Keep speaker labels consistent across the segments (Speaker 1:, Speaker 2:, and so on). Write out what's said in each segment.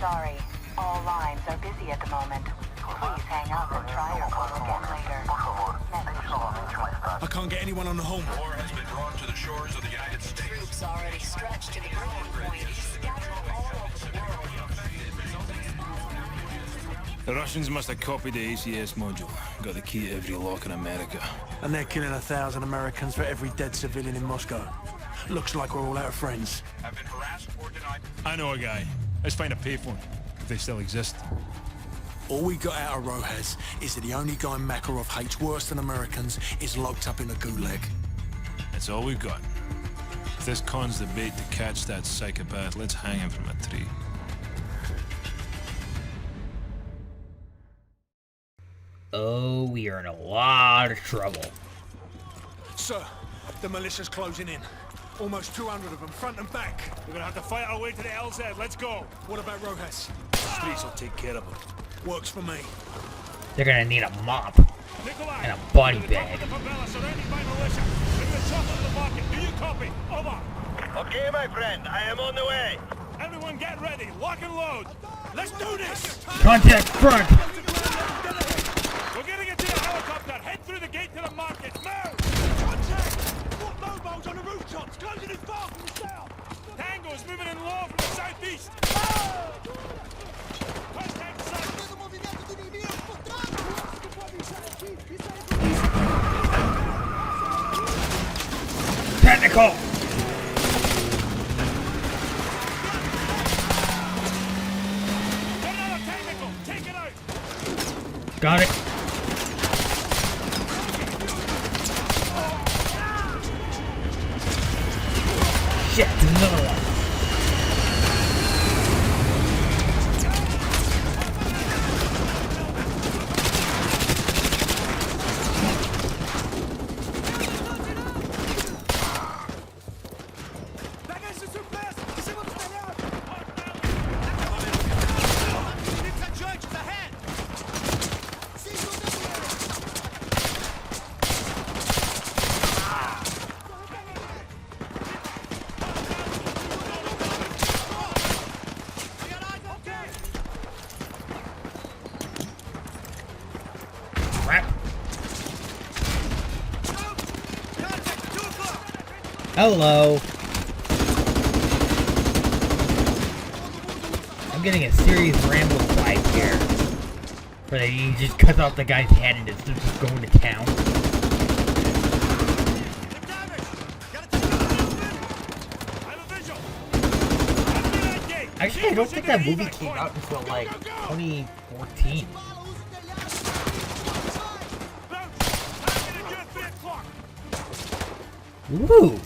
Speaker 1: sorry. All lines are busy at the moment. Please hang up and try your call again later.
Speaker 2: I can't get anyone on the home.
Speaker 3: War has been drawn to the shores of the United States.
Speaker 1: Troops already stretched to the breaking point. Scattered all over the world.
Speaker 4: The Russians must have copied the ACS module. Got the key to every lock in America.
Speaker 2: And they're killing 1,000 Americans for every dead civilian in Moscow. Looks like we're all out of friends.
Speaker 3: Have been harassed or denied.
Speaker 4: I know a guy. Let's find a payphone, if they still exist.
Speaker 2: All we got out of Rojas is that the only guy Makarov hates worse than Americans is locked up in a gulag.
Speaker 4: That's all we've got. If this con's the bait to catch that psychopath, let's hang him from a tree.
Speaker 5: Oh, we are in a lot of trouble.
Speaker 2: Sir, the militia's closing in. Almost 200 of them, front and back.
Speaker 4: We're gonna have to fight our way to the LZ. Let's go.
Speaker 2: What about Rojas?
Speaker 4: The streets will take care of them.
Speaker 2: Works for me.
Speaker 5: They're gonna need a mop
Speaker 4: Nikolai,
Speaker 5: and a body bag.
Speaker 4: Do you copy? Over.
Speaker 6: Okay, my friend, I am on the way.
Speaker 4: Everyone get ready. Lock and load. Let's do this.
Speaker 5: Contact front!
Speaker 4: We're gonna get to the helicopter. Head through the gate to the market. Move!
Speaker 2: Contact! What mobiles on the rooftops? Closing in far from the south!
Speaker 4: Tango's moving in low from the southeast. Contact south.
Speaker 5: Technical!
Speaker 4: Another technical. Take it out.
Speaker 5: Got it. Shit, another one. Crap. Hello. I'm getting a serious Rambo vibe here. Where he just cuts off the guy's head and it's just going to town. Actually, I don't think that movie came out until like 2014. Ooh,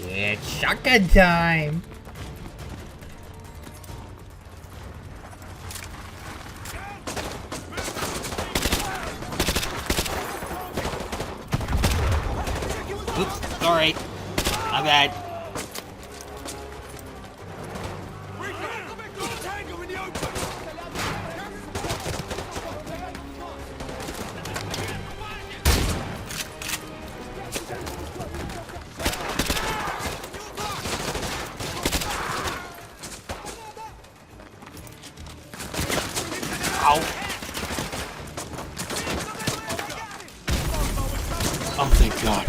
Speaker 5: it's shotgun time. Oops, sorry. My bad. Ow. Oh, thank God.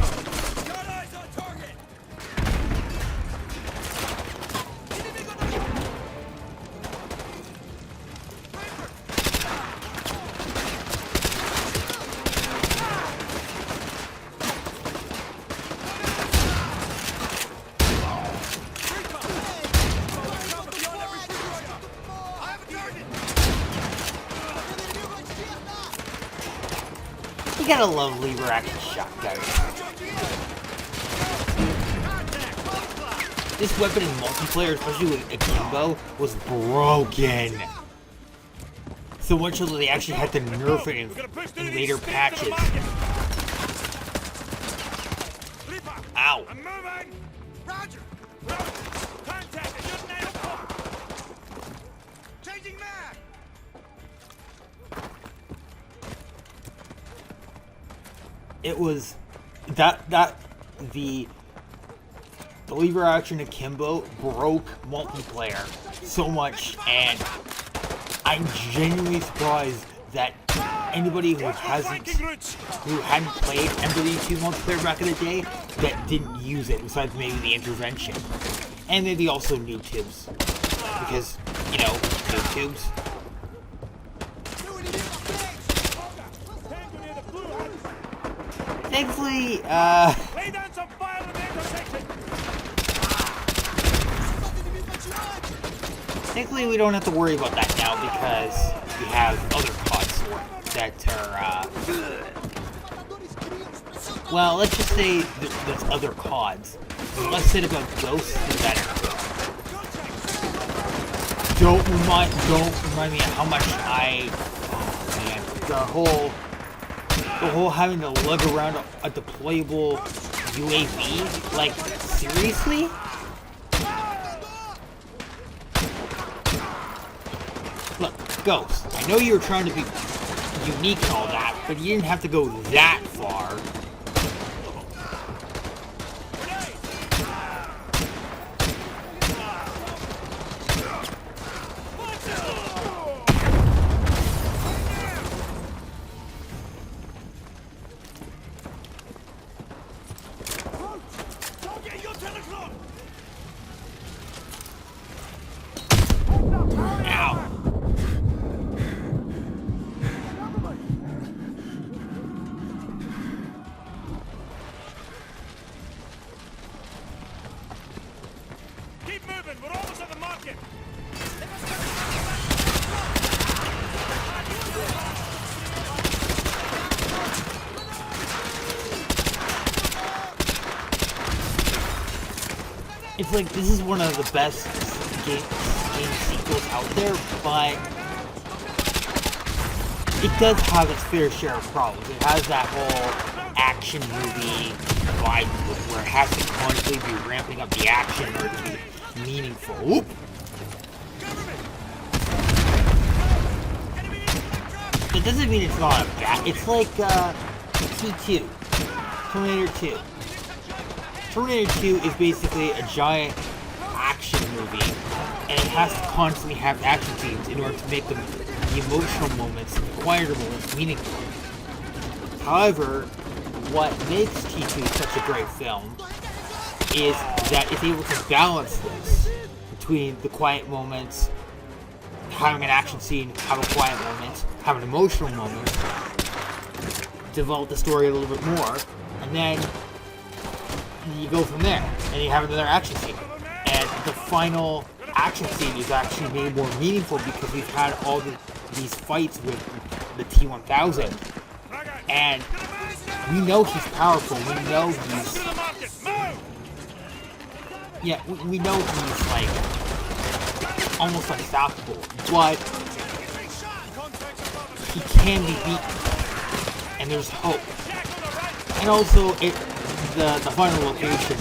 Speaker 5: You gotta love lever action shotgun. This weapon in multiplayer, especially with Akimbo, was broken. So much so that they actually had to nerf it in later patches. Ow.
Speaker 4: I'm moving. Roger. Contact. Just nailed. Changing mag.
Speaker 5: It was the the lever action akimbo broke multiplayer so much, and I'm genuinely surprised that anybody who hadn't played MW2 multiplayer back in the day that didn't use it, besides maybe the intervention. And maybe also noobtubes. Because, you know, noobtubes. Thankfully, thankfully we don't have to worry about that now because we have other CODs that are, well, let's just say there's other CODs. The less said about Ghosts, the better. Don't remind me of how much oh man, the whole having to lug around a deployable UAV, like, seriously? Look, Ghost, I know you were trying to be unique and all that, but you didn't have to go that far. It's like, this is one of the best game sequels out there, but it does have its fair share of problems. It has that whole action movie vibe where it has to constantly be ramping up the action in order to be meaningful. Whoop. It doesn't mean it's not a bad. It's like T2, Terminator 2. Hornet 2 is basically a giant action movie, and it has to constantly have action scenes in order to make the emotional moments, the quieter moments, meaningful. However, what makes T2 such a great film is that it's able to balance this between the quiet moments, having an action scene, have a quiet moment, have an emotional moment, develop the story a little bit more, and then you go from there, and you have another action scene. And the final action scene is actually made more meaningful because we've had all these fights with the T-1000. And we know he's powerful, we know he's... Yeah, we know he's, like, almost unstoppable, but he can be beaten, and there's hope. And also, the final location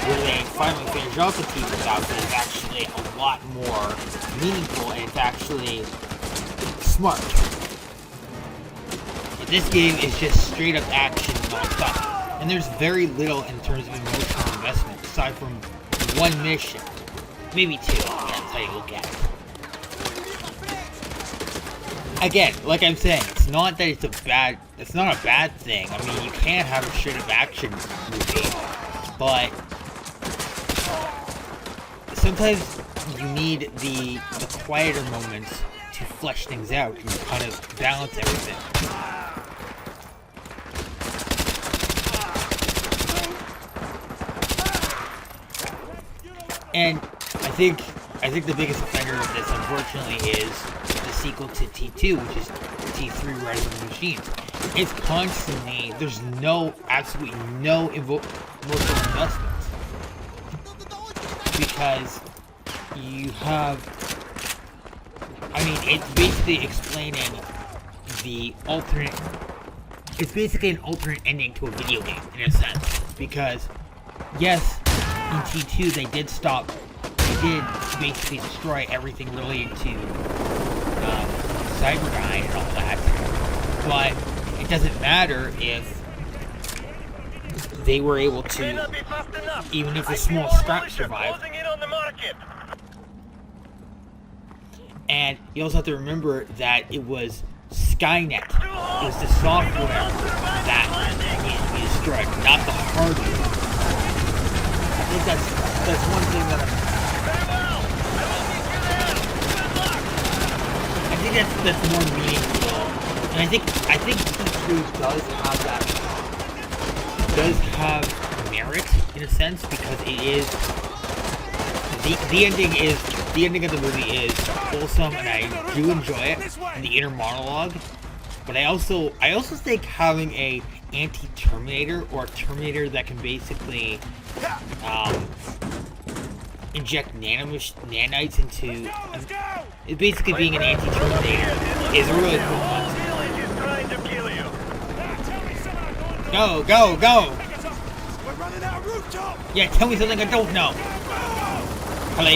Speaker 5: where they finally finish off the T-1000 is actually a lot more meaningful, and it's actually smart. This game is just straight up action non-stop, and there's very little in terms of emotional investment aside from one mission, maybe two. That's how you look at it. Again, like I'm saying, it's not that it's not a bad thing. I mean, you can have a straight up action movie, but sometimes you need the quieter moments to flesh things out and kind of balance everything. And I think the biggest offender of this, unfortunately, is the sequel to T2, which is T3 Rise of the Machines. It's constantly, there's absolutely no emotional investment. Because you have, I mean, it's basically explaining it's basically an alternate ending to a video game, in a sense. Because, yes, in T2 they did basically destroy everything related to Cyberdyne and all that, but it doesn't matter if they were able
Speaker 6: May
Speaker 5: to,
Speaker 6: not be fast enough.
Speaker 5: even if
Speaker 6: I
Speaker 5: a
Speaker 6: see
Speaker 5: small
Speaker 6: more
Speaker 5: scrap
Speaker 6: militia
Speaker 5: survived.
Speaker 6: closing in on the market.
Speaker 5: And you also have to remember that it was Skynet. It was the software that needed to be destroyed, not the hardware. I think that's one thing that
Speaker 6: Very well. I will meet you there. Good luck.
Speaker 5: I think that's more meaningful. And I think T2 does have merit in a sense, because it is the ending of the movie is wholesome, and I do enjoy it, and the inner monologue. But I also think having a anti-Terminator, or a Terminator that can basically inject nanites into it, basically being an anti-Terminator, is a really cool concept.
Speaker 6: Village is trying to kill you.
Speaker 5: Go, go, go!
Speaker 2: We're running out of rooftop!
Speaker 5: Yeah, tell me something I don't know. Hello?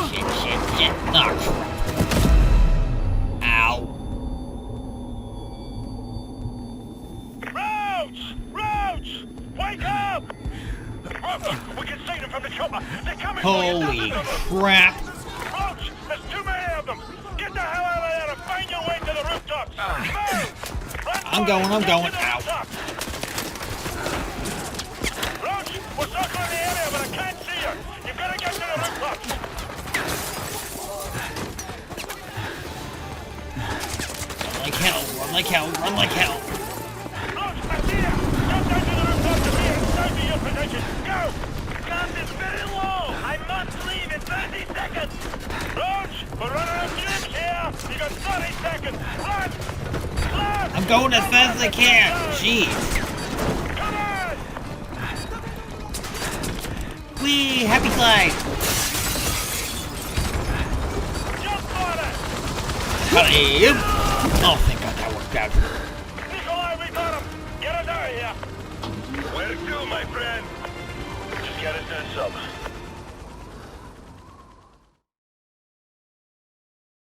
Speaker 5: Shit. Oh, crap. Ow.
Speaker 6: Roach! Wake up! We can see them from the chopper. They're coming.
Speaker 5: Holy crap.
Speaker 6: Roach, there's too many of them. Get the hell out of there and find your way to the rooftops. Move! Run
Speaker 5: I'm
Speaker 6: for it.
Speaker 5: going.
Speaker 6: Get to the
Speaker 5: Ow.
Speaker 6: rooftops. Roach, we're circling the area, but I can't see you. You've got to get to the rooftops.
Speaker 5: Run like hell.
Speaker 6: Roach, I see you. Jump down to the rooftops and be inside to your position. Go! Gas is very low. I must leave in 30 seconds. Roach, we're running out of fumes here. You got 30 seconds. Run! Run!
Speaker 5: I'm going as fast as I can. Jeez.
Speaker 6: Come on!
Speaker 5: Whee! Happy slide.
Speaker 6: Jump on it!
Speaker 5: Hello? Oh, thank God that worked out.
Speaker 6: Nikolai, we got him! Get us out of here! Where to, my friend? Just get us to the sub.